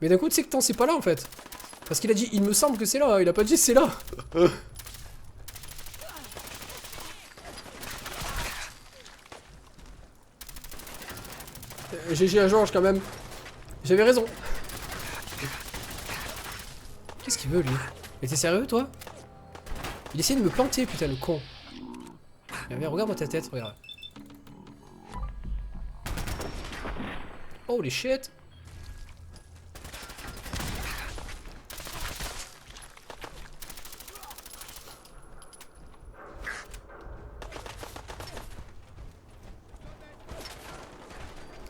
Mais d'un coup, tu sais que tant c'est pas là en fait. Parce qu'il a dit, il me semble que c'est là. Il a pas dit c'est là. GG à Georges quand même. J'avais raison. Qu'est-ce qu'il veut lui? Mais t'es sérieux toi? Il essaie de me planter, putain, le con. Viens, regarde-moi ta tête, regarde. Holy shit.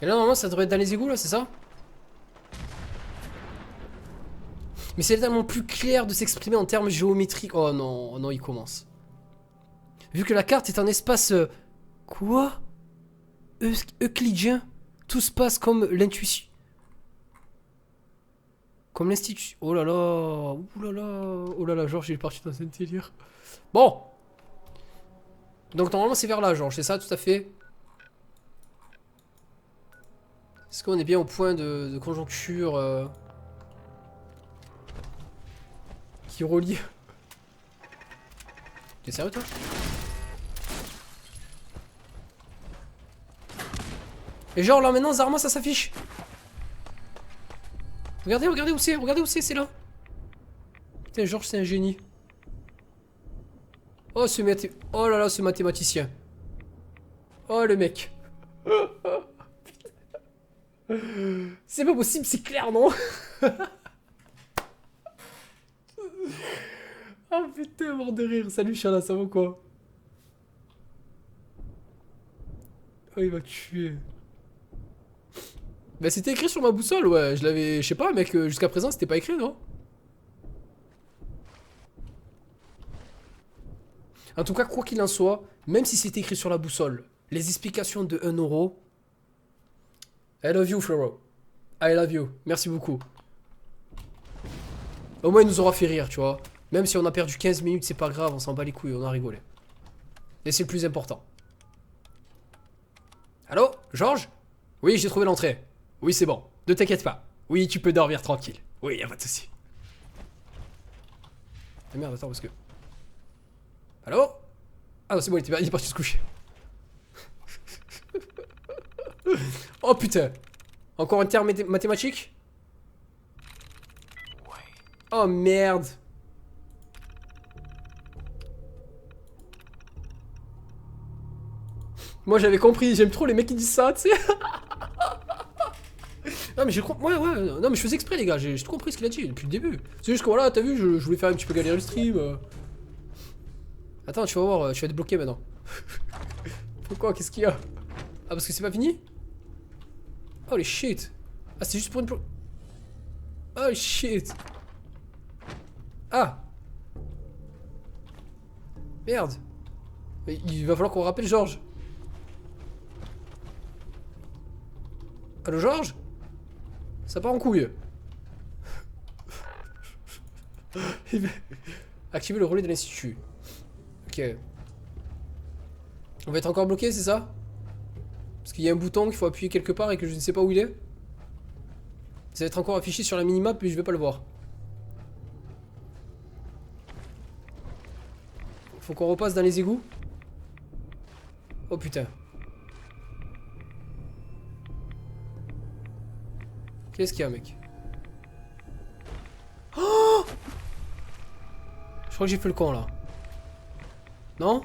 Et là, normalement, ça devrait être dans les égouts, là, c'est ça? Mais c'est tellement plus clair de s'exprimer en termes géométriques. Oh non, oh non, il commence. Vu que la carte est un espace... quoi? Euclidien. Tout se passe comme l'intuition. Comme l'institut. Oh là là. Ouh là là. Oh là là, Georges, il est parti dans un délire. Bon. Donc normalement, c'est vers là, Georges. C'est ça, tout à fait. Est-ce qu'on est bien au point de conjoncture qui relie? T'es sérieux, toi? Et genre là maintenant Zarma ça s'affiche. Regardez, regardez où c'est là. Putain, Georges c'est un génie. Oh oh là là, ce mathématicien. Oh le mec. C'est pas possible, c'est clair non? Oh putain, mort de rire. Salut Chala, ça va quoi? Oh il va tuer. Bah c'était écrit sur ma boussole, ouais. Je l'avais... Je sais pas mec, jusqu'à présent c'était pas écrit non? En tout cas, quoi qu'il en soit, même si c'était écrit sur la boussole, les explications de 1 euro. I love you, Floro. I love you. Merci beaucoup. Au moins, il nous aura fait rire, tu vois. Même si on a perdu 15 minutes, c'est pas grave, on s'en bat les couilles, on a rigolé. Et c'est le plus important. Allô, Georges? Oui, j'ai trouvé l'entrée. Oui, c'est bon. Ne t'inquiète pas. Oui, tu peux dormir tranquille. Oui, y'a pas de soucis. Ah merde, attends, parce que... Allô? Ah non, c'est bon, il est parti se coucher. Oh putain. Encore un terme mathématique? Oh merde. Moi j'avais compris, j'aime trop les mecs qui disent ça, tu sais. Non mais j'ai compris, ouais, non mais je faisais exprès les gars, j'ai tout compris ce qu'il a dit depuis le début. C'est juste que voilà, t'as vu, je voulais faire un petit peu galérer le stream. Attends, tu vas voir, tu vas être bloqué maintenant. Pourquoi? Qu'est-ce qu'il y a? Ah parce que c'est pas fini? Oh les shit. Ah c'est juste pour une... Oh shit. Ah. Merde. Mais il va falloir qu'on rappelle Georges. Allô Georges? Ça part en couille. Activer le relais de l'institut. Ok. On va être encore bloqué, c'est ça? Parce qu'il y a un bouton qu'il faut appuyer quelque part et que je ne sais pas où il est. Ça va être encore affiché sur la minimap mais je vais pas le voir. Faut qu'on repasse dans les égouts. Oh putain. Qu'est-ce qu'il y a mec? Oh, je crois que j'ai fait le con là. Non?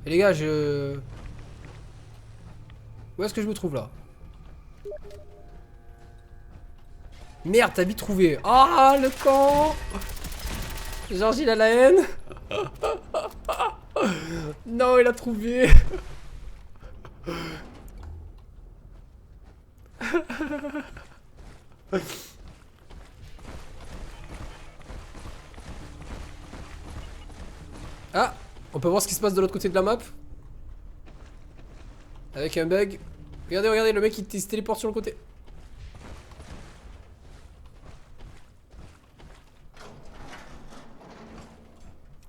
Et les gars, je... Où est-ce que je me trouve là? Merde, t'as vite trouvé. Ah, le con! Georges, il a la haine. Non, il a trouvé. Ah, on peut voir ce qui se passe de l'autre côté de la map. Avec un bug. Regardez, regardez, le mec il se téléporte sur le côté.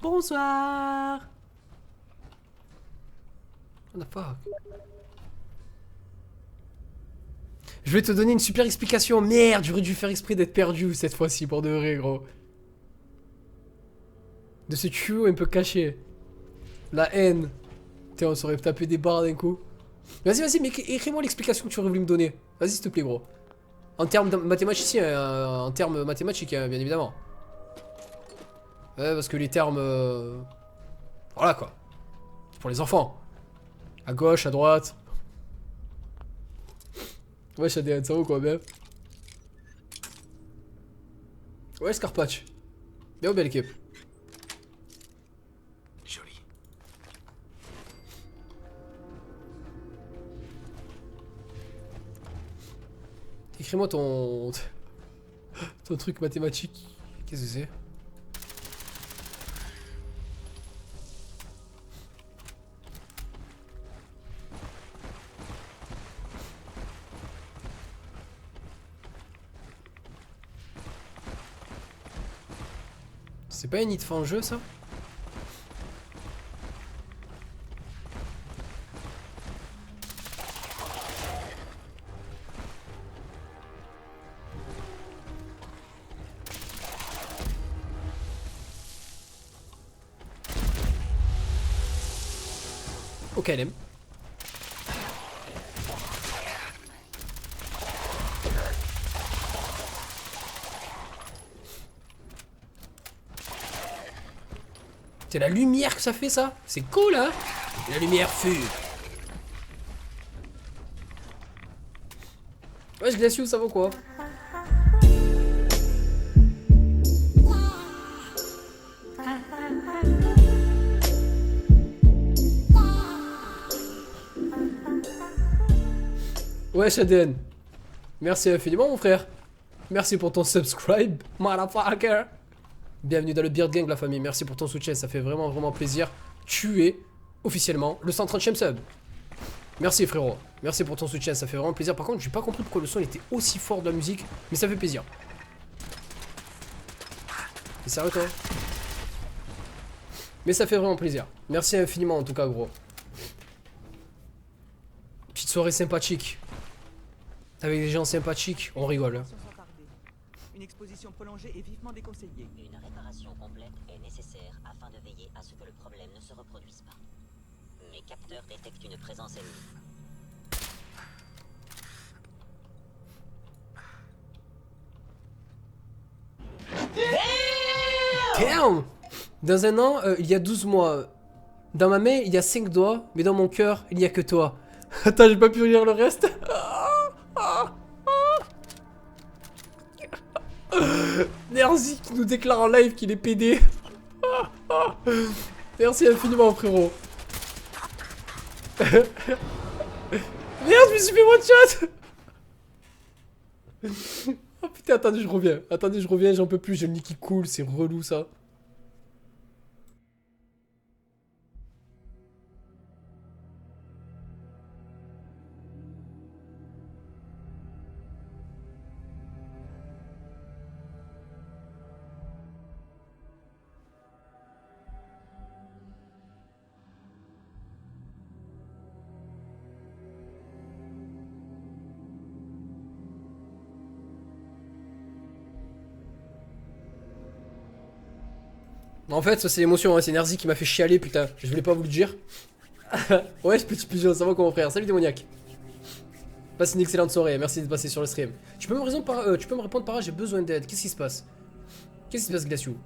Bonsoir. What the fuck? Je vais te donner une super explication. Merde, j'aurais dû faire exprès d'être perdu cette fois-ci, pour de vrai, gros. De ce tuyau un peu caché. La haine. Putain, on s'aurait tapé des barres d'un coup. Vas-y, vas-y, mais écris-moi l'explication que tu aurais voulu me donner. Vas-y, s'il te plaît, gros. En termes mathématiques, en termes mathématiques, hein, bien évidemment. Ouais, parce que les termes... Voilà, quoi. C'est pour les enfants. À gauche, à droite. Ouais, Shadéan, ça va quoi, bien. Ouais, Scarpatch. Bien ou bien l'équipe? Joli. Écris-moi ton... ton truc mathématique. Qu'est-ce que c'est? C'est pas une hit fin jeu ça? Ok, elle aime. C'est la lumière que ça fait ça? C'est cool hein? La lumière fut. Ouais, je glaciou, ça vaut quoi? Ouais, Shaden. Merci infiniment, mon frère. Merci pour ton subscribe, motherfucker. Bienvenue dans le Beard Gang, la famille. Merci pour ton soutien, ça fait vraiment, vraiment plaisir. Tu es officiellement le 130e sub. Merci, frérot. Merci pour ton soutien, ça fait vraiment plaisir. Par contre, j'ai pas compris pourquoi le son était aussi fort de la musique, mais ça fait plaisir. T'es sérieux, toi? Mais ça fait vraiment plaisir. Merci infiniment, en tout cas, gros. Petite soirée sympathique. Avec des gens sympathiques, on rigole. Hein. Une exposition prolongée est vivement déconseillée. Une réparation complète est nécessaire afin de veiller à ce que le problème ne se reproduise pas. Mes capteurs détectent une présence ennemie. Damn! Dans un an, il y a 12 mois. Dans ma main, il y a 5 doigts, mais dans mon cœur, il n'y a que toi. Attends, j'ai pas pu lire le reste. Nerzy qui nous déclare en live qu'il est pédé. Merci infiniment, frérot. Merde, je me suis fait one shot. Oh putain, attendez, je reviens. Attendez, je reviens, j'en peux plus, j'ai le nez qui coule, c'est relou ça. En fait, ça c'est l'émotion, hein. C'est Nerzy qui m'a fait chialer, putain. Je voulais pas vous le dire. Ouais, petit pigeon, ça va quoi mon frère? Salut démoniaque. Passe une excellente soirée, merci d'être passé sur le stream. Tu peux me répondre par là, j'ai besoin d'aide. Qu'est-ce qui se passe? Qu'est-ce qui se passe, Glaciou?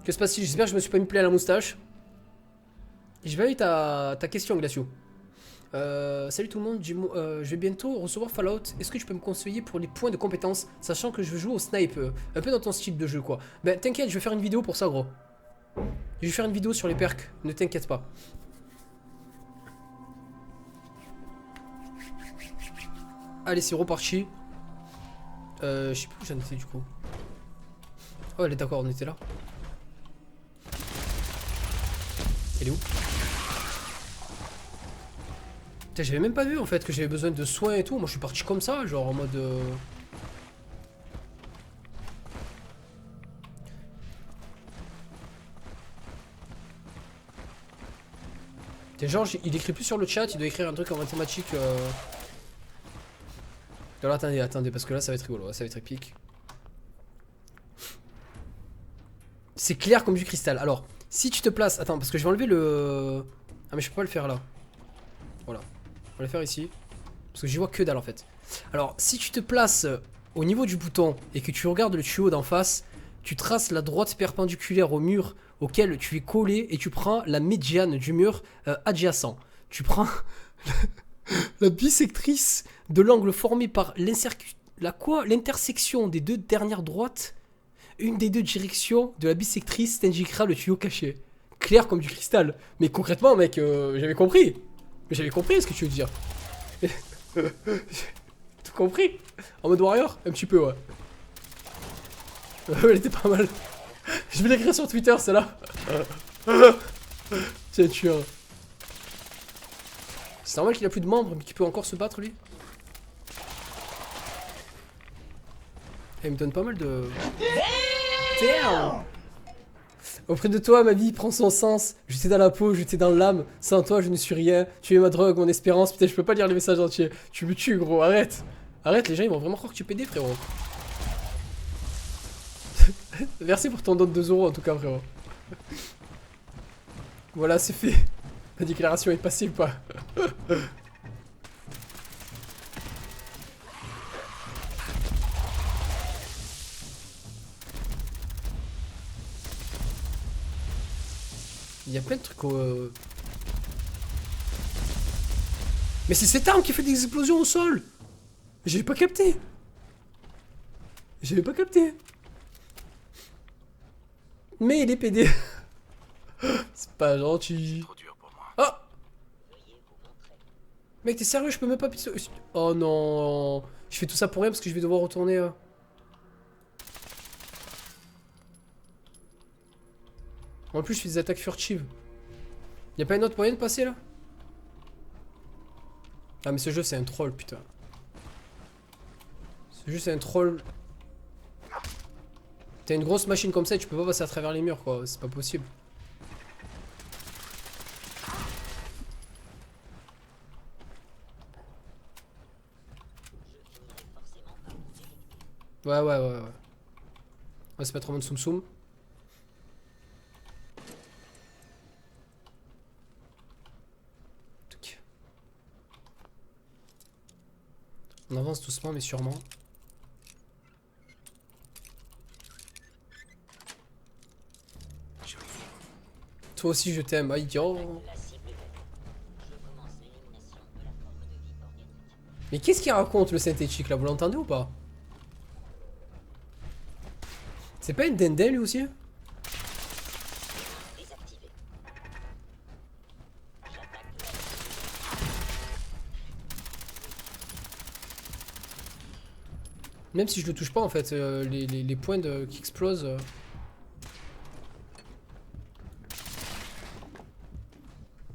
Que se passe-t-il? J'espère que je me suis pas mis plein à la moustache. J'ai pas eu ta question, Glaciou. Salut tout le monde, je vais bientôt recevoir Fallout. Est-ce que tu peux me conseiller pour les points de compétence, sachant que je veux jouer au snipe, un peu dans ton style de jeu quoi. Ben t'inquiète, je vais faire une vidéo pour ça gros. Je vais faire une vidéo sur les perks, ne t'inquiète pas. Allez, c'est reparti. Je sais plus où j'en étais du coup. Oh elle est d'accord, on était là. Elle est où? J'avais même pas vu en fait que j'avais besoin de soins et tout. Moi je suis parti comme ça, genre en mode. Genre il écrit plus sur le chat, il doit écrire un truc en mathématiques. Alors attendez, attendez, parce que là ça va être rigolo, ça va être épique. C'est clair comme du cristal. Alors, si tu te places... Attends, parce que je vais enlever le... Ah mais je peux pas le faire là. Voilà. On va le faire ici. Parce que j'y vois que dalle en fait. Alors, si tu te places au niveau du bouton et que tu regardes le tuyau d'en face, tu traces la droite perpendiculaire au mur auquel tu es collé et tu prends la médiane du mur adjacent. Tu prends la bisectrice de l'angle formé par l'intersection des deux dernières droites. Une des deux directions de la bisectrice t'indiquera le tuyau caché. Clair comme du cristal. Mais concrètement, mec, j'avais compris. J'avais compris ce que tu veux dire. Tout compris. En mode warrior, un petit peu, ouais. Elle était pas mal. Je vais l'écrire sur Twitter, celle-là. Tiens, tueur. C'est normal qu'il a plus de membres, mais qu'il peut encore se battre, lui. Il me donne pas mal de... Damn. Auprès de toi, ma vie prend son sens. Je t'ai dans la peau, je t'ai dans l'âme. Sans toi, je ne suis rien. Tu es ma drogue, mon espérance. Putain, je peux pas lire les messages entiers. Tu me tues, gros. Arrête. Arrête, les gens, ils vont vraiment croire que tu es pédé, frérot. Merci pour ton don de 2 € en tout cas, frérot. Voilà, c'est fait. La déclaration est passée ou pas? Il y a plein de trucs Mais c'est cette arme qui fait des explosions au sol. J'avais pas capté. J'avais pas capté. Mais il est pédé. C'est pas gentil. Oh. Mec, t'es sérieux? Je peux même pas pistoler. Oh non. Je fais tout ça pour rien parce que je vais devoir retourner. En plus, je fais des attaques furtives. Y'a pas une autre moyen de passer là? Ah, mais ce jeu, c'est un troll, putain. Ce jeu, c'est un troll. T'as une grosse machine comme ça et tu peux pas passer à travers les murs, quoi. C'est pas possible. Ouais. On va se mettre en mode soum soum. On avance doucement mais sûrement. Toi aussi je t'aime, aïe oh. Mais qu'est-ce qu'il raconte le synthétique là, vous l'entendez ou pas? C'est pas une dindin lui aussi? Même si je le touche pas en fait, les points qui explosent.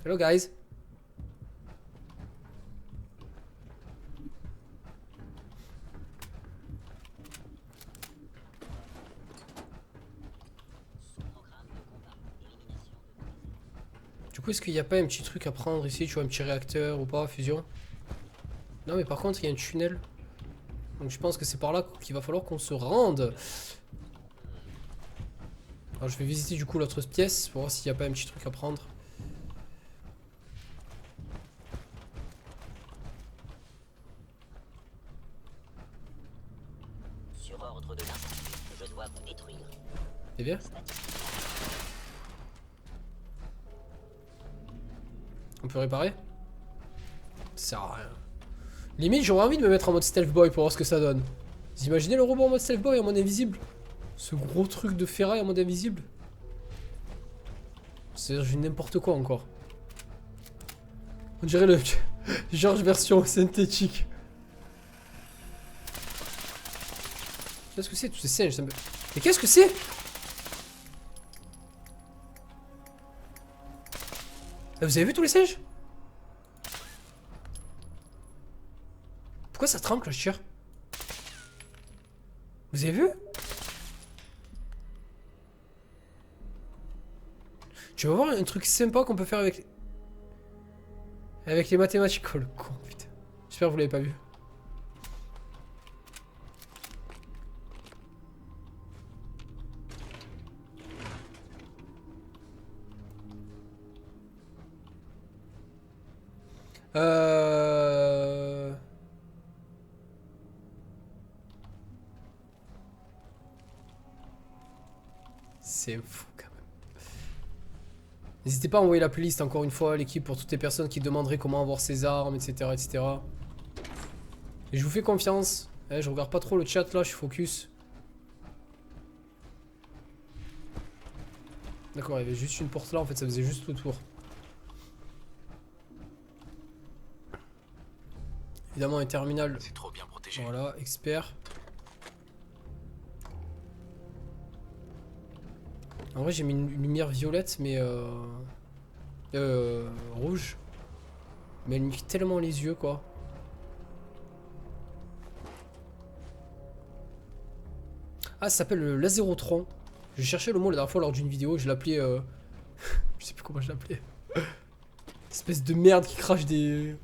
Hello guys. Du coup, est-ce qu'il n'y a pas un petit truc à prendre ici, tu vois, un petit réacteur ou pas, fusion? Non, mais par contre, il y a un tunnel. Donc je pense que c'est par là qu'il va falloir qu'on se rende. Alors je vais visiter du coup l'autre pièce pour voir s'il n'y a pas un petit truc à prendre. Sur ordre de l'institut, je dois vous détruire. C'est bien. On peut réparer? Ça sert à rien. Limite, j'aurais envie de me mettre en mode stealth boy pour voir ce que ça donne. Vous imaginez le robot en mode stealth boy en mode invisible? Ce gros truc de ferraille en mode invisible? C'est n'importe quoi encore. On dirait le George version synthétique. Qu'est-ce que c'est tous ces singes? Mais qu'est-ce que c'est? Vous avez vu tous les singes? Pourquoi ça tremble quand je tire? Vous avez vu? Tu vas voir un truc sympa qu'on peut faire avec les mathématiques. Oh le con, putain. J'espère que vous l'avez pas vu. Euh... C'est fou quand même. N'hésitez pas à envoyer la playlist encore une fois à l'équipe pour toutes les personnes qui demanderaient comment avoir ses armes, etc. etc. Et je vous fais confiance. Je regarde pas trop le chat là, je suis focus. D'accord, il y avait juste une porte là, en fait ça faisait juste le tour. Évidemment un terminal. C'est trop bien protégé. Voilà, expert. En vrai j'ai mis une lumière violette mais rouge. Mais elle me pique tellement les yeux quoi. Ah ça s'appelle le Lasérotron. Je cherchais le mot la dernière fois lors d'une vidéo, je l'appelais je sais plus comment je l'appelais. Espèce de merde qui crache des...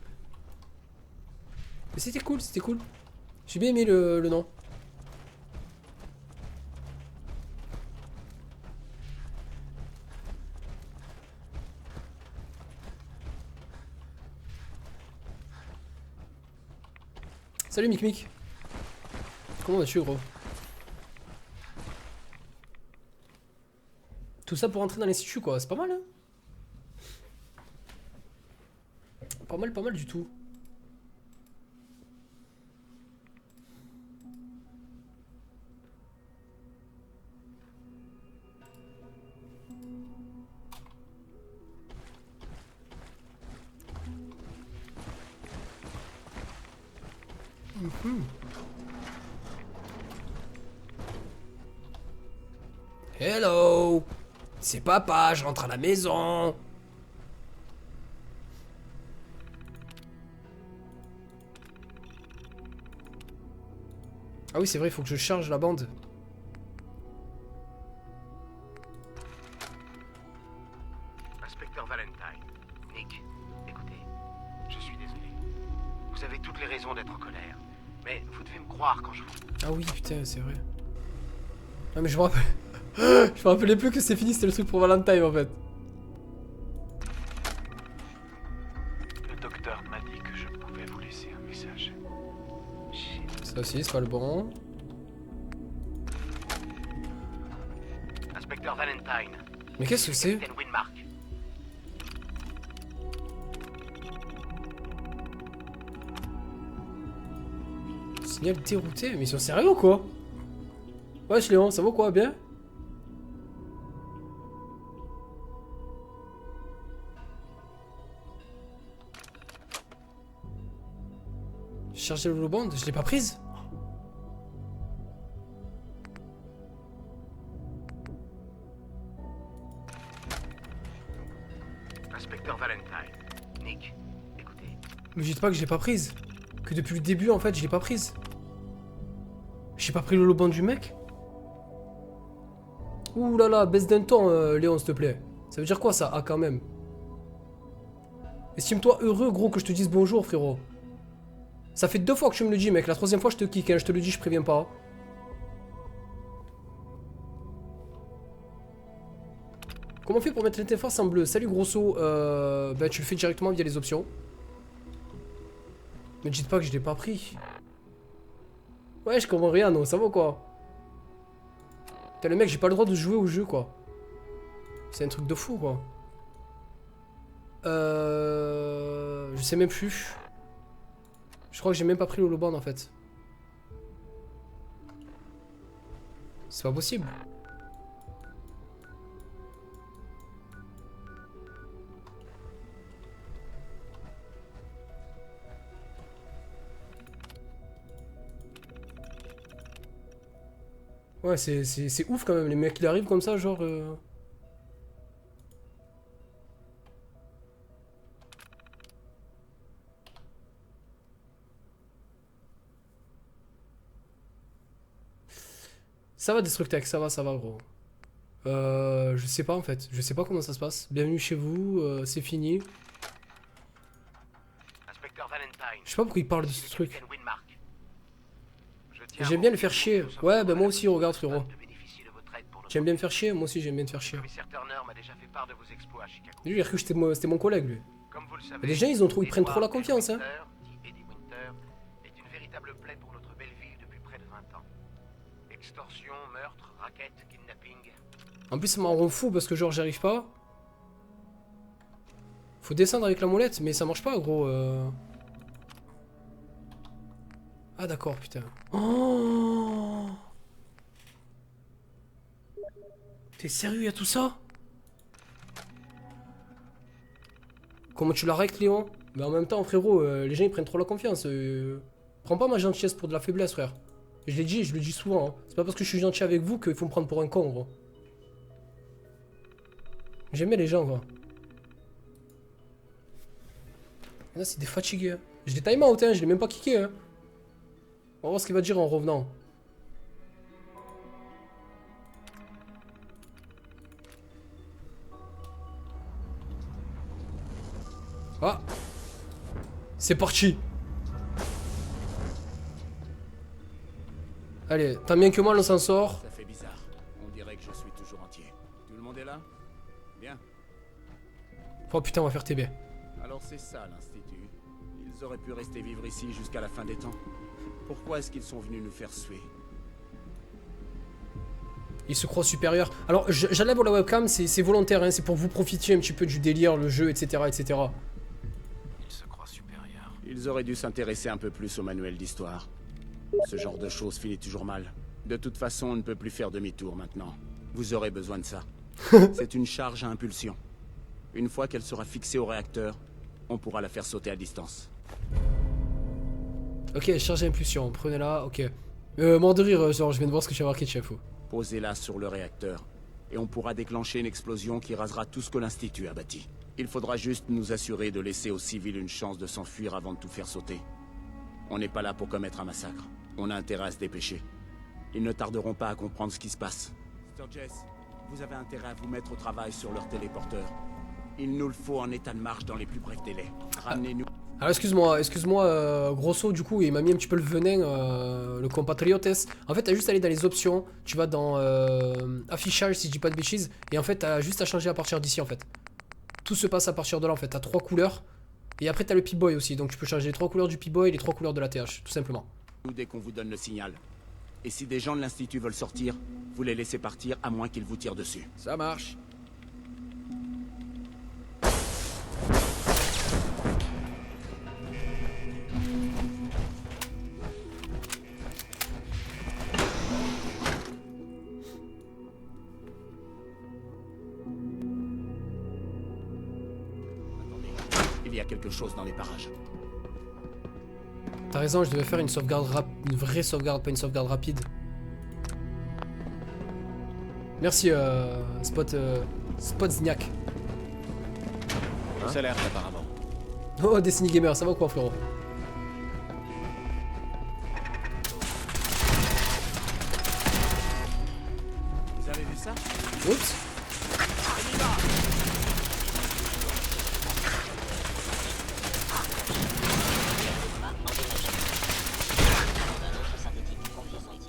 Mais c'était cool, c'était cool. J'ai bien aimé le nom. Salut Mic Mic. Comment vas-tu gros? Tout ça pour entrer dans l'institut quoi, c'est pas mal hein. Pas mal du tout. Hello, c'est papa, je rentre à la maison. Ah oui, c'est vrai, il faut que je charge la bande. Inspecteur Valentine. Nick, écoutez, je suis désolé. Vous avez toutes les raisons d'être en colère. Mais vous devez me croire quand je vous... Ah oui, putain, c'est vrai. Ah mais je me rappelle... je me rappelais plus que c'est fini, c'était le truc pour Valentine en fait. Le docteur m'a dit que je pouvais vous laisser un message. Shit. Ça aussi, c'est pas le bon. Inspecteur Valentine. Mais qu'est-ce que c'est? Capitaine Winmark. Signal dérouté, mais ils sont sérieux ou quoi? Wesh Léon, ça va quoi, bien? Charger le bande, je l'ai pas prise. Inspecteur Valentine. Nick, écoutez. Me dites pas que je l'ai pas prise. Que depuis le début en fait je l'ai pas prise. J'ai pas pris le bande du mec. Ouh là là, baisse d'un ton Léon s'il te plaît. Ça veut dire quoi ça? Ah quand même. Estime-toi heureux gros que je te dise bonjour frérot. Ça fait 2 fois que tu me le dis mec, la 3e fois je te kick, hein. Je te le dis, je préviens pas. Comment on fait pour mettre l'interface en bleu? Salut grosso, bah tu le fais directement via les options. Me dites pas que je l'ai pas pris. Ouais je comprends rien non, ça va quoi? Putain le mec j'ai pas le droit de jouer au jeu quoi. C'est un truc de fou quoi. Je sais même plus. Je crois que j'ai même pas pris le holoband en fait. C'est pas possible. Ouais, c'est ouf quand même, les mecs qui arrivent comme ça, genre... Ça va Destructech, ça va gros. Je sais pas en fait, je sais pas comment ça se passe. Bienvenue chez vous, c'est fini. Inspecteur Valentine. Je sais pas pourquoi il parle de ce truc. Capitaine Winmark. Je tiens à J'aime vous bien le dire faire que chier. nous sommes Ouais, bah moi vraiment aussi, regarde frérot. de bénéficier de votre aide pour notre J'aime bien me faire chier, moi aussi j'aime bien te faire chier. Le commissaire Turner m'a déjà fait part de vos exploits à Chicago. Lui, il a cru que c'était mon collègue lui. Comme vous le savez, Les gens, ils prennent trop la confiance, hein. dit Eddie Winter, est une véritable plaie pour notre belle ville depuis près de 20 ans. Extorsion, meurtre, racket, kidnapping. En plus, ça m'en rend fou parce que genre, j'y arrive pas. Faut descendre avec la molette, mais ça marche pas, gros. Ah, d'accord, putain. Oh, t'es sérieux, y'a tout ça? Comment tu l'arrêtes, Léon? Mais en même temps, frérot, les gens ils prennent trop la confiance. Prends pas ma gentillesse pour de la faiblesse, frère. Je l'ai dit, je le dis souvent. Hein. C'est pas parce que je suis gentil avec vous qu'il faut me prendre pour un con, gros. J'aimais les gens, quoi. Là, c'est des fatigués. Hein. Je l'ai time out, hein, je l'ai même pas kické. Hein. On va voir ce qu'il va dire en revenant. Ah, c'est parti. Allez, tant bien que mal on s'en sort. Ça fait bizarre. On dirait que je suis toujours entier. Tout le monde est là? Bien. Oh putain, on va faire TB. Alors c'est ça l'institut. Ils auraient pu rester vivre ici jusqu'à la fin des temps. Pourquoi est-ce qu'ils sont venus nous faire suer? Il se croit supérieur. Alors, j'enlève la webcam, c'est volontaire, hein, c'est pour que vous profitiez un petit peu du délire, le jeu, etc. etc. Il se croit supérieur. Ils auraient dû s'intéresser un peu plus au manuel d'histoire. Ce genre de choses finit toujours mal. De toute façon, on ne peut plus faire demi-tour maintenant. Vous aurez besoin de ça. C'est une charge à impulsion. Une fois qu'elle sera fixée au réacteur, on pourra la faire sauter à distance. Ok, charge d'impulsion, prenez-la, ok. Mort de rire, genre, je viens de voir ce que tu as marqué de chef. Posez-la sur le réacteur, et on pourra déclencher une explosion qui rasera tout ce que l'Institut a bâti. Il faudra juste nous assurer de laisser aux civils une chance de s'enfuir avant de tout faire sauter. On n'est pas là pour commettre un massacre. On a intérêt à se dépêcher. Ils ne tarderont pas à comprendre ce qui se passe. Sturges, vous avez intérêt à vous mettre au travail sur leur téléporteur. Il nous le faut en état de marche dans les plus brefs délais. Ramenez-nous... Alors excuse-moi, Grosso, du coup, il m'a mis un petit peu le venin, le compatriotes. En fait, t'as juste à aller dans les options, tu vas dans affichage, si je dis pas de bêtises, et en fait, t'as juste à changer à partir d'ici, en fait. Tout se passe à partir de là, en fait. T'as 3 couleurs, et après, t'as le P-Boy aussi, donc tu peux changer les 3 couleurs du P-Boy et les 3 couleurs de la TH, tout simplement. Dès qu'on vous donne le signal. Et si des gens de l'Institut veulent sortir, vous les laissez partir à moins qu'ils vous tirent dessus. Ça marche. Il y a quelque chose dans les parages. T'as raison, je devais faire une sauvegarde une vraie sauvegarde, pas une sauvegarde rapide. Merci, Spotzniak. Ça a l'air apparemment. Oh, Destiny Gamer, ça va ou quoi, frérot? Vous avez vu ça? Oups.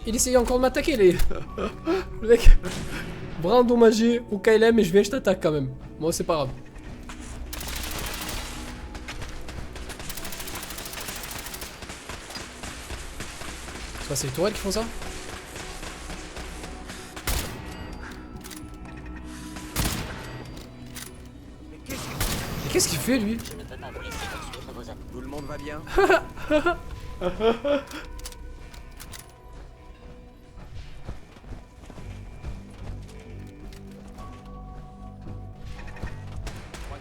Il essayait encore de m'attaquer, les... Le mec... Bras endommagé au KLM et je viens, je t'attaque quand même. Bon, c'est pas grave. C'est quoi, c'est les tourelles qui font ça? Mais qu'est-ce qu'il fait, lui? Je ne peux pas vous laisser poursuivre vos amis. Tout le monde va bien?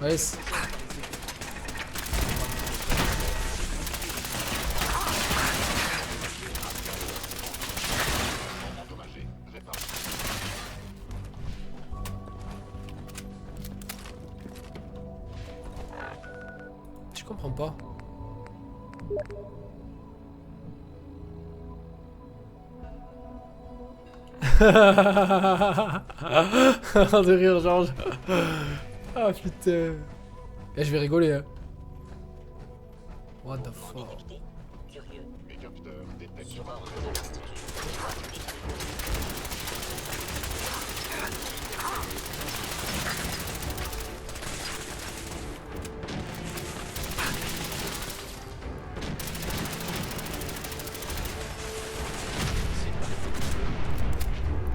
Ouais, je comprends pas. De rire, Georges. Ah putain. Là, je vais rigoler, hein. What the fuck. Détecté. Curieux. Les capteurs détectent Sur ordre de l'Institut.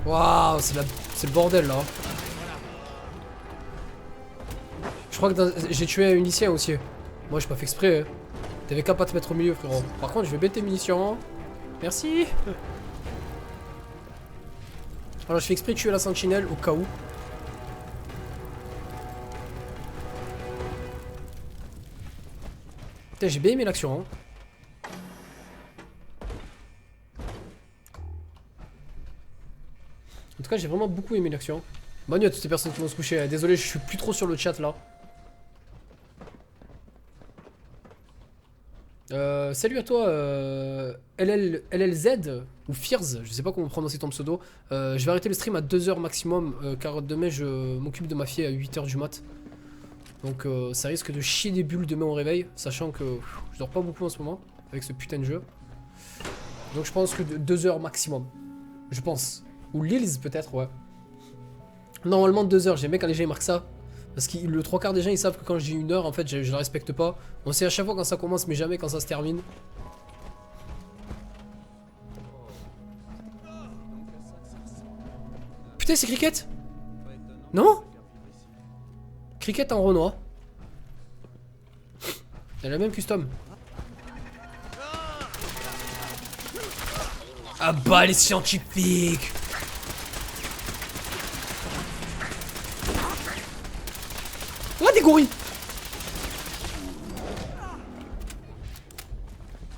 Waouh, c'est le bordel là. Je crois que j'ai tué un lycéen aussi. Moi j'ai pas fait exprès. Hein. T'avais qu'à pas te mettre au milieu frérot. Par contre je vais bêter tes munitions. Merci. Alors je fais exprès de tuer la sentinelle au cas où. Putain j'ai bien aimé l'action hein. En tout cas j'ai vraiment beaucoup aimé l'action. Bonne nuit à toutes ces personnes qui vont se coucher. Désolé je suis plus trop sur le chat là. Salut à toi LLZ ou Fears, je sais pas comment prononcer ton pseudo. Je vais arrêter le stream à 2h maximum car demain je m'occupe de ma fille à 8h du mat. Donc ça risque de chier des bulles demain au réveil, sachant que je dors pas beaucoup en ce moment avec ce putain de jeu. Donc je pense que 2h maximum. Je pense. Ou Lils peut-être, ouais. Normalement 2h, j'aime bien quand les gens ils marquent ça. Parce que le 3/4 des gens ils savent que quand je dis 1h en fait je la respecte pas. On sait à chaque fois quand ça commence mais jamais quand ça se termine. Putain c'est Cricket. Non? Cricket en Renoir. Elle a la même custom. Ah bah les scientifiques. Oh des gorilles.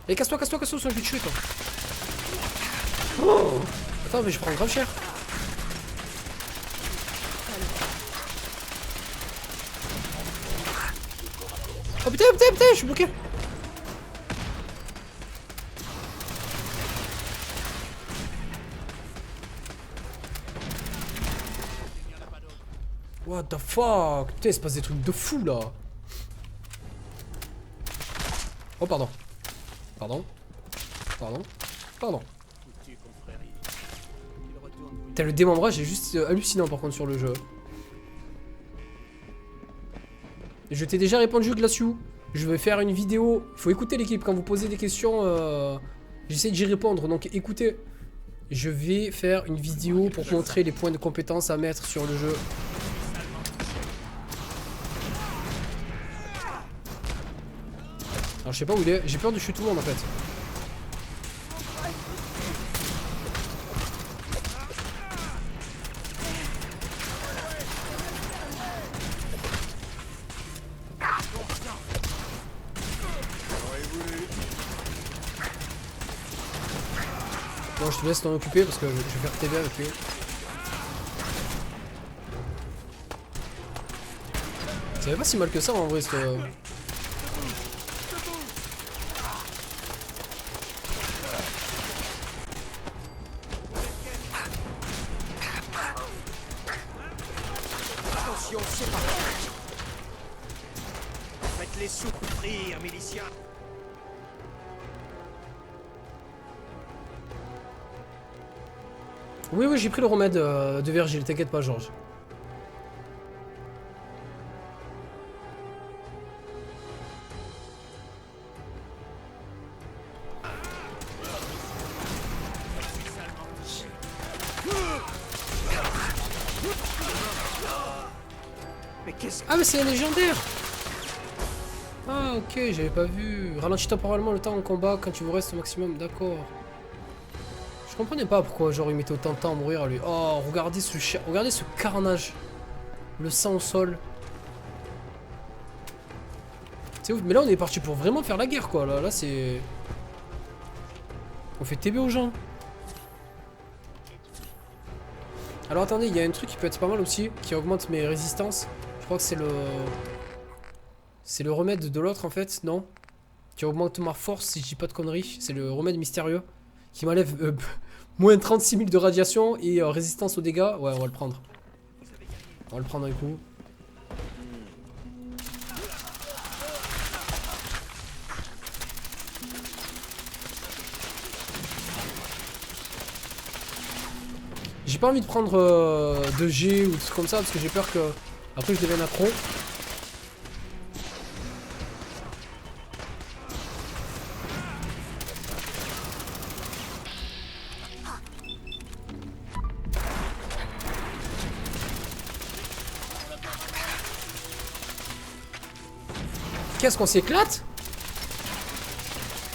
Allez casse-toi, sinon je vais te tuer toi. Oh. Attends mais je prends grave cher. Oh putain, je suis bloqué. What the fuck. Putain il se passe des trucs de fou là. Oh pardon. Pardon. Putain le démembrage est juste hallucinant par contre sur le jeu. Je t'ai déjà répondu Glaciou. Je vais faire une vidéo. Il faut écouter l'équipe quand vous posez des questions. J'essaie d'y répondre donc écoutez. Je vais faire une vidéo pour montrer les points de compétence à mettre sur le jeu. Alors je sais pas où il est, j'ai peur de tuer tout le monde en fait. Bon je te laisse t'en occuper parce que je vais faire TV avec lui. Ça va pas si mal que ça en vrai ce... Faites-les souffrir, miliciens. Oui j'ai pris le remède de Virgile, t'inquiète pas Georges. Ah mais c'est un légendaire. Ah ok j'avais pas vu. Ralentis temporairement le temps en combat quand tu vous restes au maximum, d'accord. Je comprenais pas pourquoi genre il mettait autant de temps à mourir à lui. Oh regardez regardez ce carnage. Le sang au sol. C'est ouf, mais là on est parti pour vraiment faire la guerre quoi. Là c'est... On fait TB aux gens. Alors attendez, il y a un truc qui peut être pas mal aussi, qui augmente mes résistances. Je crois que c'est le... C'est le remède de l'autre en fait, non? Qui augmente ma force si je dis pas de conneries. C'est le remède mystérieux. Qui m'enlève moins 36 000 de radiation et résistance aux dégâts. Ouais, on va le prendre. On va le prendre un coup. J'ai pas envie de prendre de G ou des trucs comme ça parce que j'ai peur que après je devienne accro. Qu'est-ce qu'on s'éclate?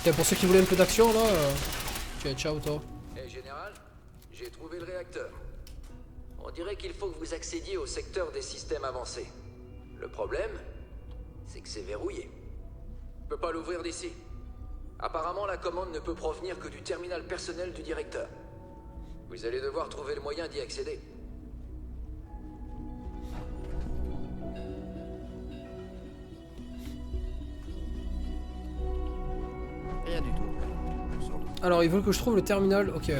Tiens, pour ceux qui voulaient un peu d'action là, tiens, ciao toi. Hey général, j'ai trouvé le réacteur. On dirait qu'il faut que vous accédiez au secteur des systèmes avancés. Le problème, c'est que c'est verrouillé. Je peux pas l'ouvrir d'ici. Apparemment, la commande ne peut provenir que du terminal personnel du directeur. Vous allez devoir trouver le moyen d'y accéder. Rien du tout. Sans doute. Alors, ils veulent que je trouve le terminal. Ok.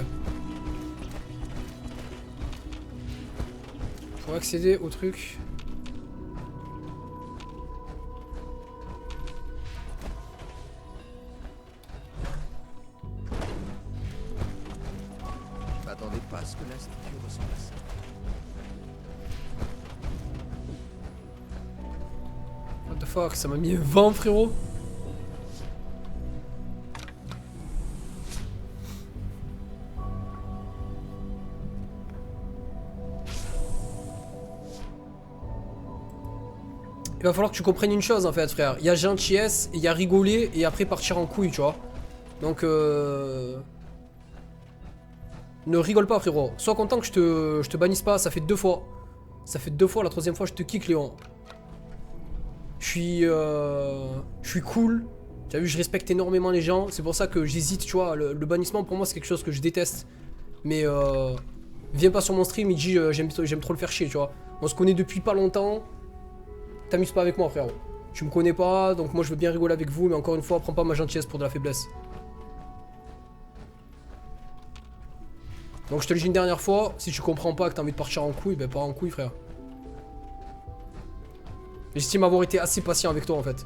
Pour accéder au truc. Je m'attendais pas à ce que l'Institut ressemble à ça. What the fuck, ça m'a mis un vent, frérot. Il va falloir que tu comprennes une chose en fait, frère. Il y a gentillesse, il y a rigoler et après partir en couille, tu vois. Donc ne rigole pas, frérot. Sois content que je te bannisse pas, ça fait 2 fois. Ça fait 2 fois, la 3e fois je te kick, Léon. Je suis cool. Tu as vu, je respecte énormément les gens. C'est pour ça que j'hésite, tu vois. Le bannissement pour moi c'est quelque chose que je déteste. Mais viens pas sur mon stream, il dit j'aime trop le faire chier, tu vois. On se connaît depuis pas longtemps. T'amuses pas avec moi, frérot. Tu me connais pas, donc moi je veux bien rigoler avec vous, mais encore une fois, prends pas ma gentillesse pour de la faiblesse. Donc je te le dis une dernière fois, si tu comprends pas que t'as envie de partir en couille, ben pars en couille, frère. J'estime avoir été assez patient avec toi en fait.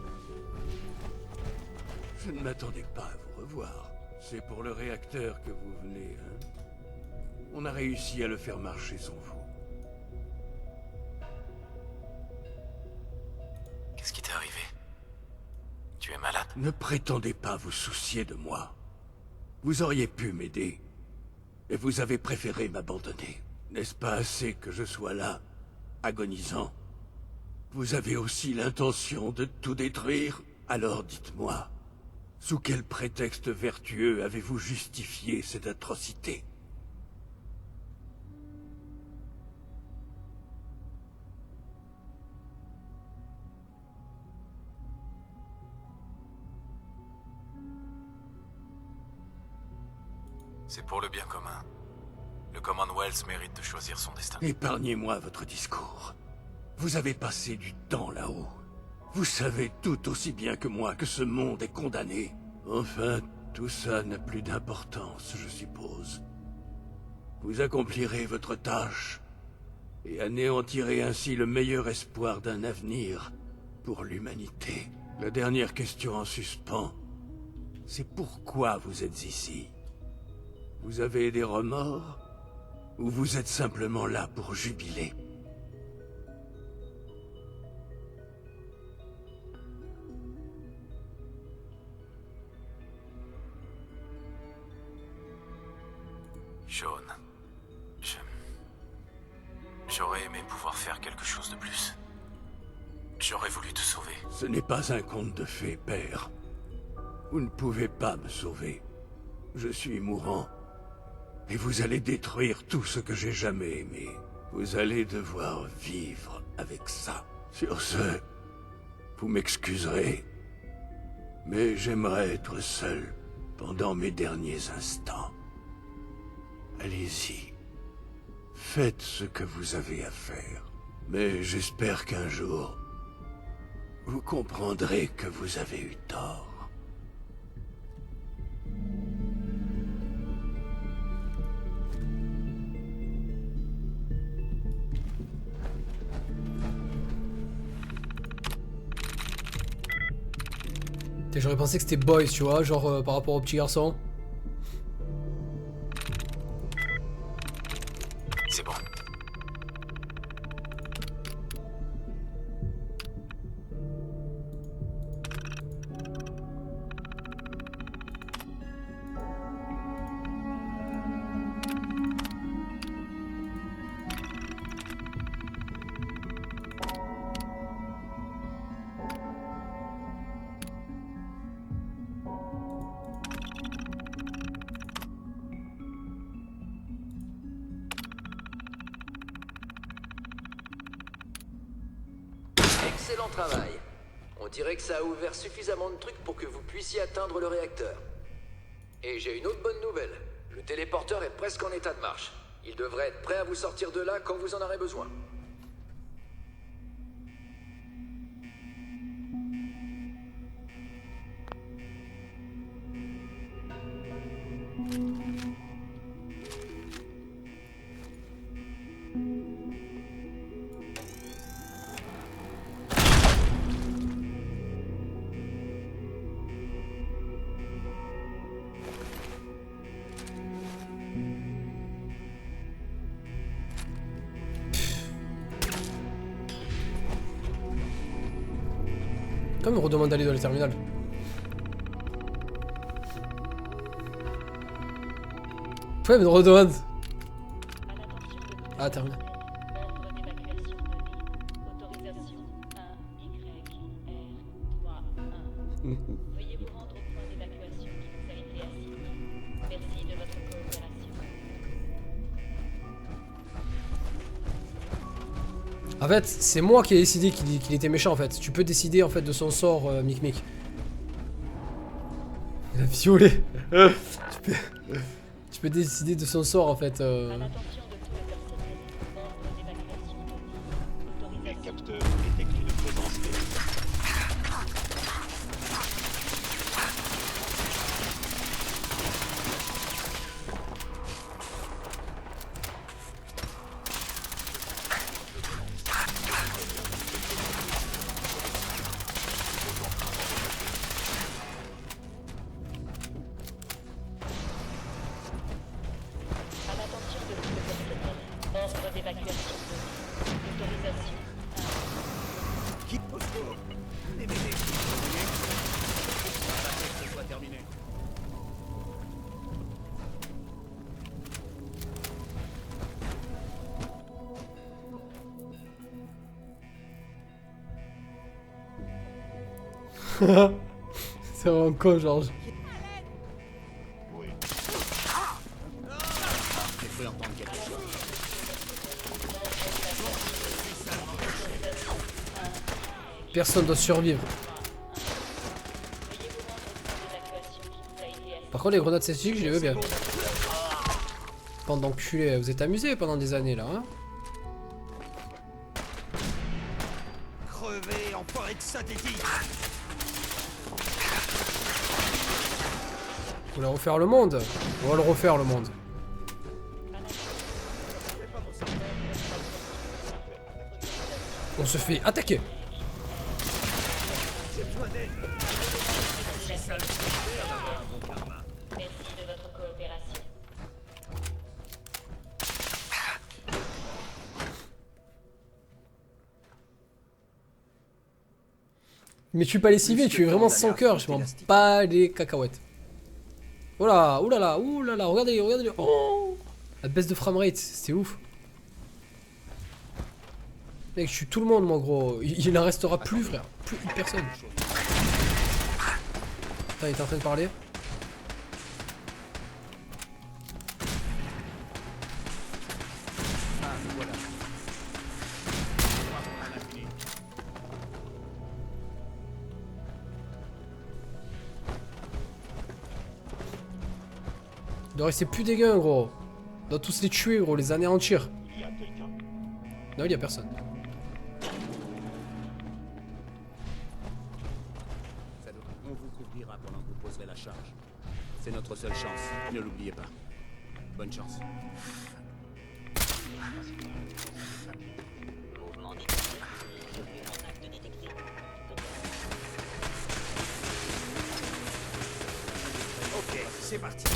Je ne m'attendais pas à vous revoir. C'est pour le réacteur que vous venez, hein? On a réussi à le faire marcher sans vous. Qu'est-ce qui t'est arrivé? Tu es malade? Ne prétendez pas vous soucier de moi. Vous auriez pu m'aider. Et vous avez préféré m'abandonner. N'est-ce pas assez que je sois là, agonisant? Vous avez aussi l'intention de tout détruire? Alors dites-moi, sous quel prétexte vertueux avez-vous justifié cette atrocité? C'est pour le bien commun. Le Commonwealth mérite de choisir son destin. Épargnez-moi votre discours. Vous avez passé du temps là-haut. Vous savez tout aussi bien que moi que ce monde est condamné. Enfin, tout ça n'a plus d'importance, je suppose. Vous accomplirez votre tâche et anéantirez ainsi le meilleur espoir d'un avenir pour l'humanité. La dernière question en suspens, c'est pourquoi vous êtes ici? Vous avez des remords? Ou vous êtes simplement là pour jubiler? Sean, j'aurais aimé pouvoir faire quelque chose de plus. J'aurais voulu te sauver. Ce n'est pas un conte de fées, père. Vous ne pouvez pas me sauver. Je suis mourant. Et vous allez détruire tout ce que j'ai jamais aimé. Vous allez devoir vivre avec ça. Sur ce, vous m'excuserez, mais j'aimerais être seul pendant mes derniers instants. Allez-y. Faites ce que vous avez à faire. Mais j'espère qu'un jour, vous comprendrez que vous avez eu tort. J'aurais pensé que c'était boys, tu vois, genre par rapport au petit garçon. C'est bon. Excellent travail. On dirait que ça a ouvert suffisamment de trucs pour que vous puissiez atteindre le réacteur. Et j'ai une autre bonne nouvelle. Le téléporteur est presque en état de marche. Il devrait être prêt à vous sortir de là quand vous en aurez besoin. Quand même, on redemande d'aller dans le terminal. Ouais, mais on redemande. Ah, terminal. Ordre d'évacuation donné. Autorisation 1YR31. Veuillez vous rendre au point d'évacuation qui vous a été assigné. Merci de votre coopération. En fait, c'est moi qui ai décidé qu'il était méchant en fait. Tu peux décider en fait de son sort, Mic Mic. Il a violé. Tu peux décider de son sort en fait. À l'attention de tout le personnel. Ordre d'évacuation donné. Les Autorisation. capteurs détectent une présence électrique. À l'attention de tout le personnel. Ordre d'évacuation donné. Autorisation 1. Quitte au secours. Les bébés. Que ce soit terminé. C'est vraiment con, Georges. Oui. J'ai cru entendre quelque chose. Personne doit survivre. Veuillez vous rendre au point d'évacuation qui vous a été assigné. Par contre, les grenades statistiques, je les veux bien. Bande d'enculés, vous êtes amusés pendant des années là, hein? Crevez, enfoiré de synthétique. Vous voulez refaire le monde? On va le refaire le monde. On se fait attaquer. Merci de votre coopération. Mais tu es pas les civils, tu es vraiment sans cœur, je m'en bats les cacahuètes. Oh là, oulala, oulala, regardez, regardez. Oh, la baisse de framerate, c'est ouf. Mec, je suis tout le monde, mon gros. Il en restera plus, frère. Plus une personne. Attends, il est en train de parler. Ah, voilà. Il doit rester plus des gains, gros. On doit tous les tuer, gros, les anéantir. Il y a quelqu'un. Non, il y a personne. On vous couvrira pendant que vous poserez la charge. C'est notre seule chance, ne l'oubliez pas. Bonne chance. Mouvement détecté. Contact détecté. Ok, c'est parti.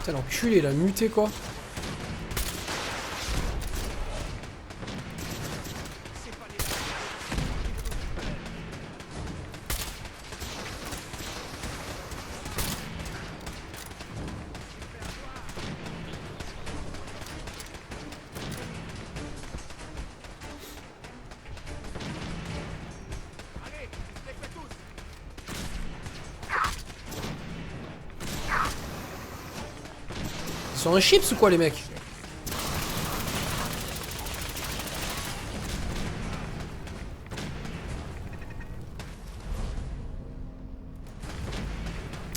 Putain, l'enculé, il a muté, quoi. sont un chips ou quoi les mecs?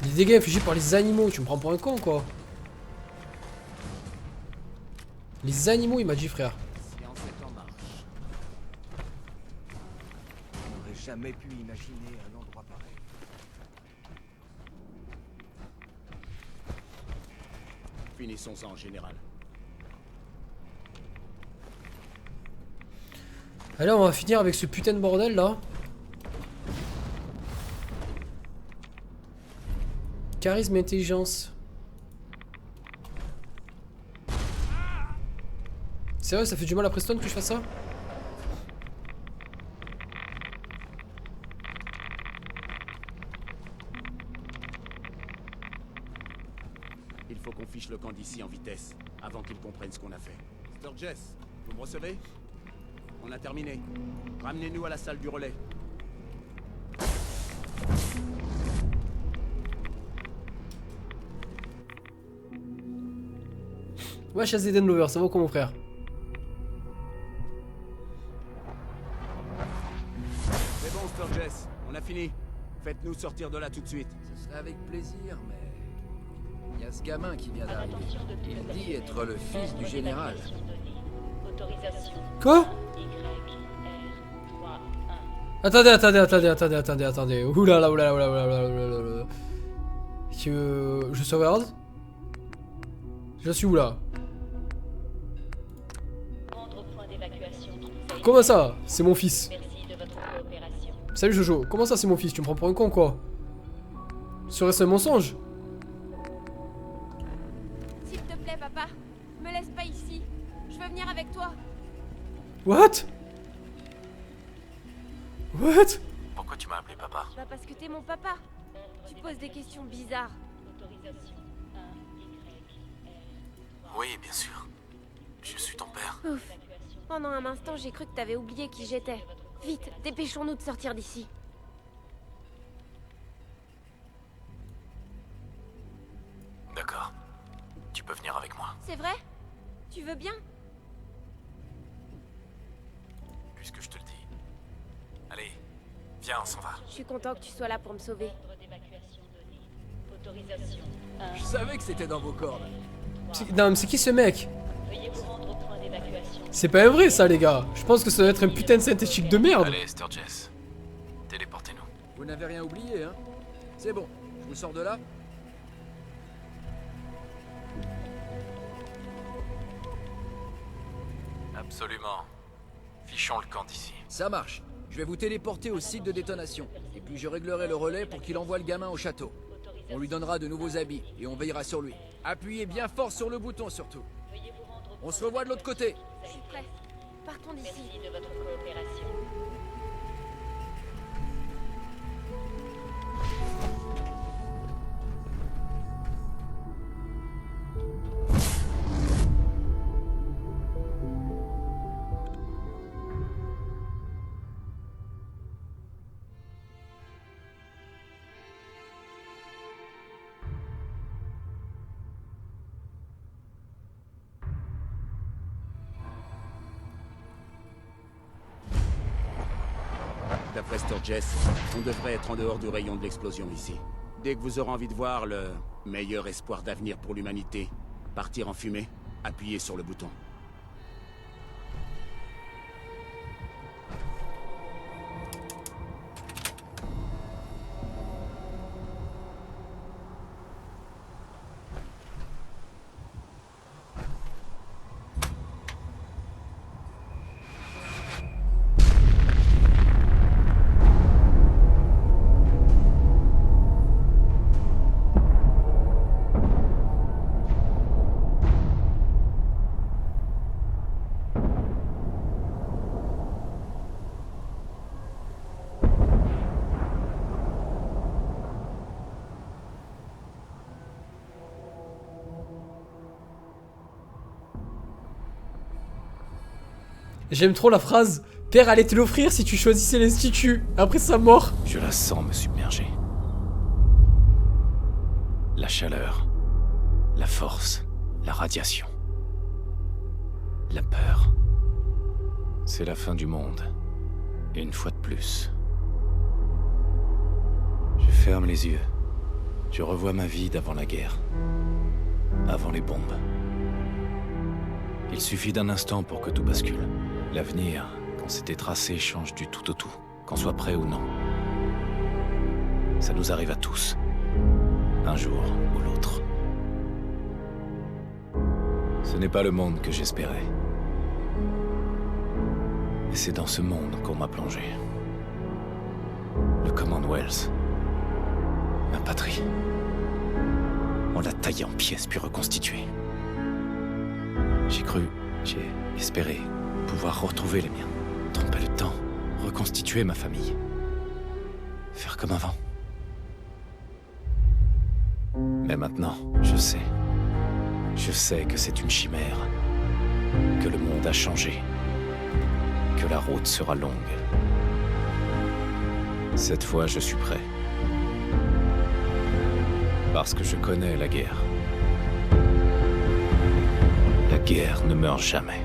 Des dégâts infligés par les animaux, tu me prends pour un con quoi. Les animaux il m'a dit frère. Science est en marche. On n'aurait jamais pu imaginer un endroit pareil. Finissons-en, général. Allez, on va finir avec ce putain de bordel là. Charisme et intelligence. C'est vrai, ça fait du mal à Preston que je fasse ça? Il faut qu'on fiche le camp d'ici en vitesse, avant qu'ils comprennent ce qu'on a fait. Sturges, vous me recevez? On a terminé. Ramenez-nous à la salle du relais. Ouais, chasse Eden Lover, ça va quoi mon frère? C'est bon, Sturges, on a fini. Faites-nous sortir de là tout de suite. Ce serait avec plaisir, mais... Il y a ce gamin qui vient d'arriver. Il dit être le fils du général. Autorisation. Quoi? YR31. Attendez. Oulala. Je sauvegarde. Je suis où là? Rendre au point d'évacuation qui nous a été- Comment ça? C'est mon fils. Merci de votre coopération. Salut Jojo, comment ça c'est mon fils? Tu me prends pour un con quoi? Serait-ce un mensonge? S'il te plaît, papa, me laisse pas ici. Je veux venir avec toi. What? Pourquoi tu m'as appelé papa? Bah parce que t'es mon papa. Tu poses des questions bizarres. Autorisation 1 Oui, bien sûr. Je suis ton père. Ouf. Pendant un instant, j'ai cru que t'avais oublié qui j'étais. Vite, dépêchons-nous de sortir d'ici. D'accord. Tu peux venir avec moi. C'est vrai? Tu veux bien? Puisque je te le dis. Allez, viens, on s'en va. Je suis content que tu sois là pour me sauver. Ordre d'évacuation donné. Autorisation 1. Je savais que c'était dans vos cordes. Non mais c'est qui ce mec? Veuillez vous rendre au point d'évacuation. C'est pas vrai ça les gars. Je pense que ça doit être un putain de synthétique de merde. Allez, Sturges. Téléportez-nous. Vous n'avez rien oublié, hein? C'est bon, je vous sors de là. Absolument. Fichons le camp d'ici. Ça marche. Je vais vous téléporter au site de détonation. Et puis je réglerai le relais pour qu'il envoie le gamin au château. On lui donnera de nouveaux habits et on veillera sur lui. Appuyez bien fort sur le bouton surtout. Veuillez vous rendre au On se revoit de l'autre côté. Je suis prête. Partons d'ici. Merci de votre coopération. D'après Sturges, on devrait être en dehors du rayon de l'explosion ici. Dès que vous aurez envie de voir le meilleur espoir d'avenir pour l'humanité partir en fumée, appuyez sur le bouton. J'aime trop la phrase. Père allait te l'offrir si tu choisissais l'institut après sa mort. Je la sens me submerger. La chaleur, la force, La radiation. La peur. C'est la fin du monde. Une fois de plus. Je ferme les yeux. Je revois ma vie d'avant la guerre. Avant les bombes. Il suffit d'un instant pour que tout bascule. L'avenir, quand c'était tracé, change du tout au tout. Qu'on soit prêt ou non. Ça nous arrive à tous. Un jour ou l'autre. Ce n'est pas le monde que j'espérais. Mais c'est dans ce monde qu'on m'a plongé. Le Commonwealth. Ma patrie. On l'a taillé en pièces puis reconstitué. J'ai cru, j'ai espéré pouvoir retrouver les miens. Tromper le temps, reconstituer ma famille. Faire comme avant. Mais maintenant, je sais. Je sais que c'est une chimère. Que le monde a changé. Que la route sera longue. Cette fois, je suis prêt. Parce que je connais la guerre. La guerre ne meurt jamais.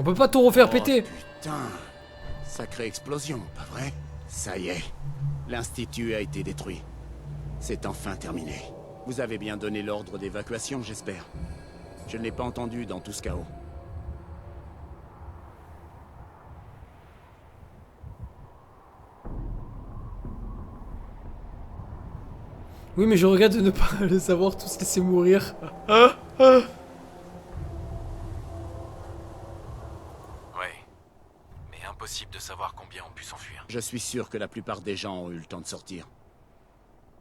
On peut pas tout refaire péter. Putain, sacrée explosion, pas vrai? Ça y est, l'Institut a été détruit. C'est enfin terminé. Vous avez bien donné l'ordre d'évacuation, j'espère. Je ne l'ai pas entendu dans tout ce chaos. Oui, mais je regrette de ne pas le savoir tous laisser mourir. Impossible de savoir combien ont pu s'enfuir. Je suis sûr que la plupart des gens ont eu le temps de sortir.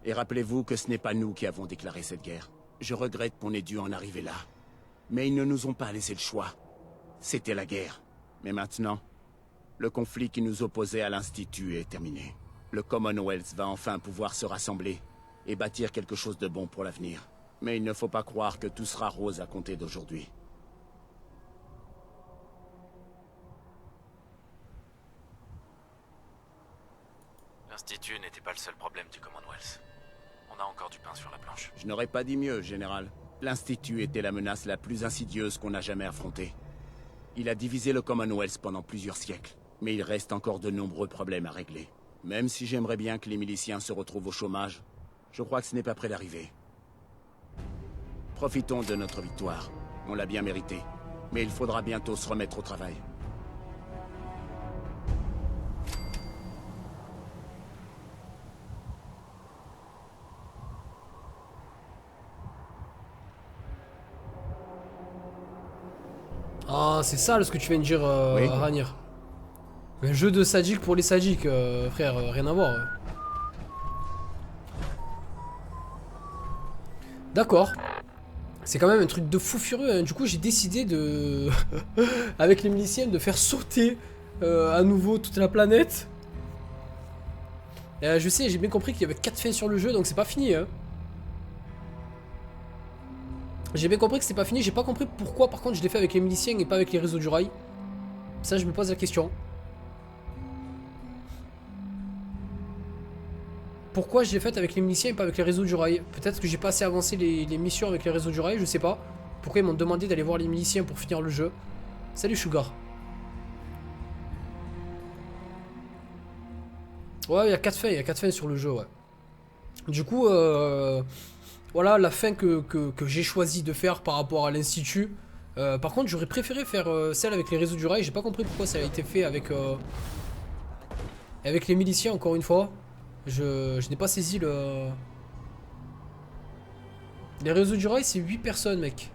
Et rappelez-vous que ce n'est pas nous qui avons déclaré cette guerre. Je regrette qu'on ait dû en arriver là. Mais ils ne nous ont pas laissé le choix. C'était la guerre. Mais maintenant, le conflit qui nous opposait à l'Institut est terminé. Le Commonwealth va enfin pouvoir se rassembler et bâtir quelque chose de bon pour l'avenir. Mais il ne faut pas croire que tout sera rose à compter d'aujourd'hui. L'Institut n'était pas le seul problème du Commonwealth. On a encore du pain sur la planche. Je n'aurais pas dit mieux, Général. L'Institut était la menace la plus insidieuse qu'on a jamais affrontée. Il a divisé le Commonwealth pendant plusieurs siècles. Mais il reste encore de nombreux problèmes à régler. Même si j'aimerais bien que les miliciens se retrouvent au chômage, je crois que ce n'est pas près d'arriver. Profitons de notre victoire. On l'a bien mérité. Mais il faudra bientôt se remettre au travail. Ah, c'est ça ce que tu viens de dire, Oui. Ranir. Un jeu de sadique pour les sadiques, frère, rien à voir. D'accord. C'est quand même un truc de fou furieux, hein. Du coup, j'ai décidé de... avec les miliciens, de faire sauter à nouveau toute la planète. Je sais, j'ai bien compris qu'il y avait 4 fins sur le jeu, donc c'est pas fini, hein. J'ai bien compris que c'était pas fini, j'ai pas compris pourquoi par contre je l'ai fait avec les miliciens et pas avec les réseaux du rail. Ça je me pose la question. Pourquoi je l'ai fait avec les miliciens et pas avec les réseaux du rail? Peut-être que j'ai pas assez avancé les missions avec les réseaux du rail, je sais pas. Pourquoi ils m'ont demandé d'aller voir les miliciens pour finir le jeu. Salut Sugar. Ouais, il y a 4 fins sur le jeu, ouais. Du coup, voilà la fin que j'ai choisi de faire par rapport à l'Institut. Par contre, j'aurais préféré faire celle avec les réseaux du rail. J'ai pas compris pourquoi ça a été fait avec les miliciens, encore une fois. Je n'ai pas saisi le... Les réseaux du rail, c'est 8 personnes, mec.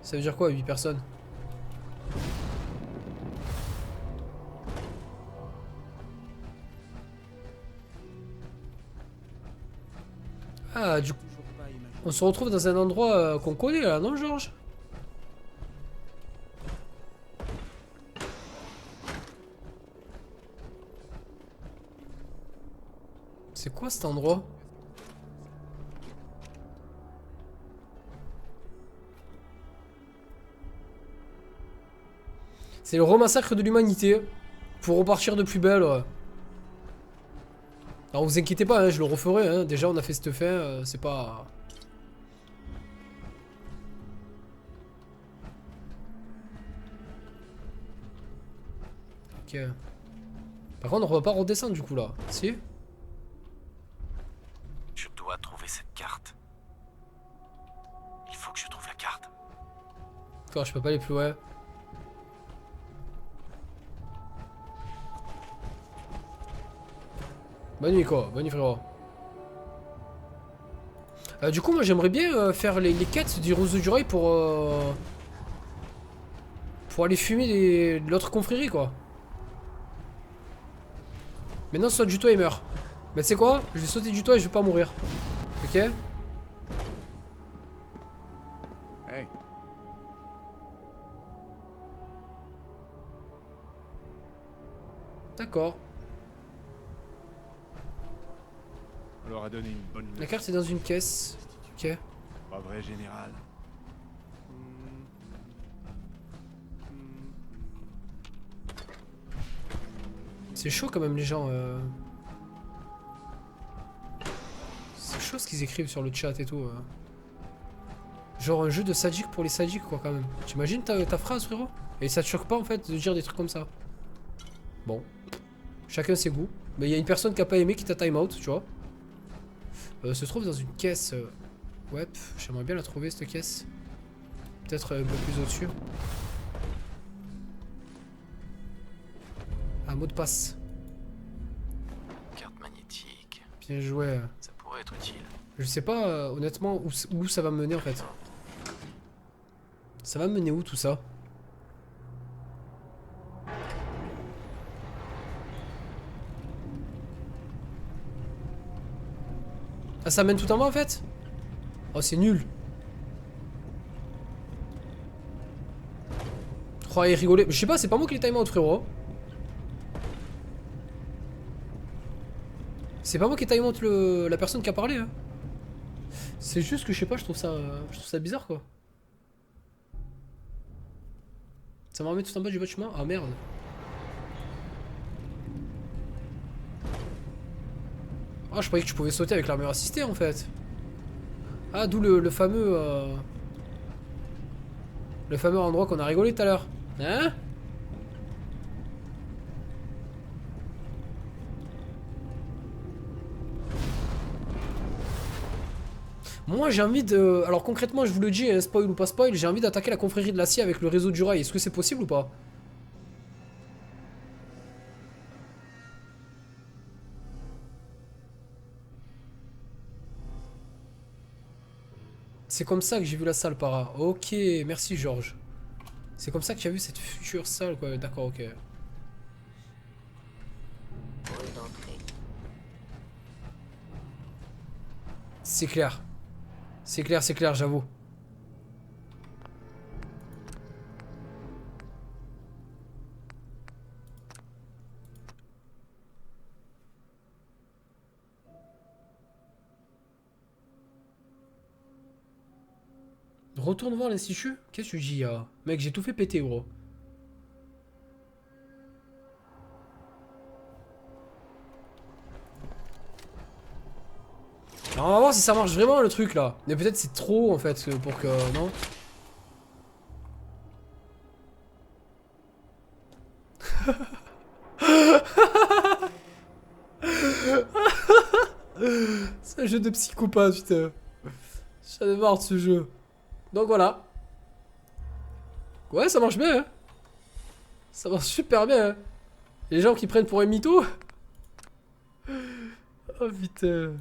Ça veut dire quoi, 8 personnes? Ah, du coup... On se retrouve dans un endroit qu'on connaît là, non Georges? C'est quoi cet endroit? C'est le remassacre de l'humanité. Pour repartir de plus belle, ouais. Alors vous inquiétez pas, hein, je le referai. Hein. Déjà on a fait cette fin, c'est pas... Ok. Par contre on va pas redescendre du coup là. Si? Je dois trouver cette carte. Il faut que je trouve la carte. D'accord, je peux pas aller plus loin. Bonne nuit quoi, bonne nuit frérot. Du coup moi j'aimerais bien faire les quêtes du Roseau du Rail pour aller fumer l'autre confrérie quoi. Maintenant saute du toit et meurt. Mais tu sais quoi? Je vais sauter du toit et je vais pas mourir. Ok? Hey. D'accord. On leur a donné une bonne La carte est dans une caisse. Ok. Pas vrai, général. C'est chaud quand même les gens. C'est chaud ce qu'ils écrivent sur le chat et tout. Genre un jeu de sadique pour les sadiques quoi quand même. T'imagines ta phrase frérot? Et ça te choque pas en fait de dire des trucs comme ça? Bon. Chacun ses goûts. Mais il y a une personne qui a pas aimé qui t'a time out, tu vois. Se trouve dans une caisse. Ouais, j'aimerais bien la trouver cette caisse. Peut-être un peu plus au-dessus. Un mot de passe. Carte magnétique. Bien joué. Ça pourrait être utile. Je sais pas honnêtement où ça va me mener en fait. Ça va me mener où tout ça? Ah ça mène tout en bas en fait? Oh c'est nul. Oh et rigoler. Je sais pas, c'est pas moi qui l'ai time out frérot. C'est pas moi qui ai time out la personne qui a parlé hein. C'est juste que je sais pas, je trouve ça bizarre quoi. Ça m'a remis tout en bas du bâtiment. Ah merde. Ah, je croyais que tu pouvais sauter avec l'armure assistée en fait. Ah, d'où le fameux endroit qu'on a rigolé tout à l'heure. Hein? Moi j'ai envie de... Alors concrètement je vous le dis, spoil ou pas spoil, j'ai envie d'attaquer la confrérie de l'acier avec le réseau du rail. Est-ce que c'est possible ou pas? C'est comme ça que j'ai vu la salle para. Ok, merci Georges. C'est comme ça que tu as vu cette future salle quoi. D'accord, ok. C'est clair. C'est clair, j'avoue. Retourne voir l'institut? Qu'est-ce que tu dis là? Mec, j'ai tout fait péter, gros. Alors on va voir si ça marche vraiment le truc là. Mais peut-être c'est trop en fait pour que... Non? C'est un jeu de psychopathe putain. J'en ai marre de ce jeu. Donc voilà. Ouais ça marche bien hein. Ça marche super bien hein. Les gens qui prennent pour un mytho. Oh putain.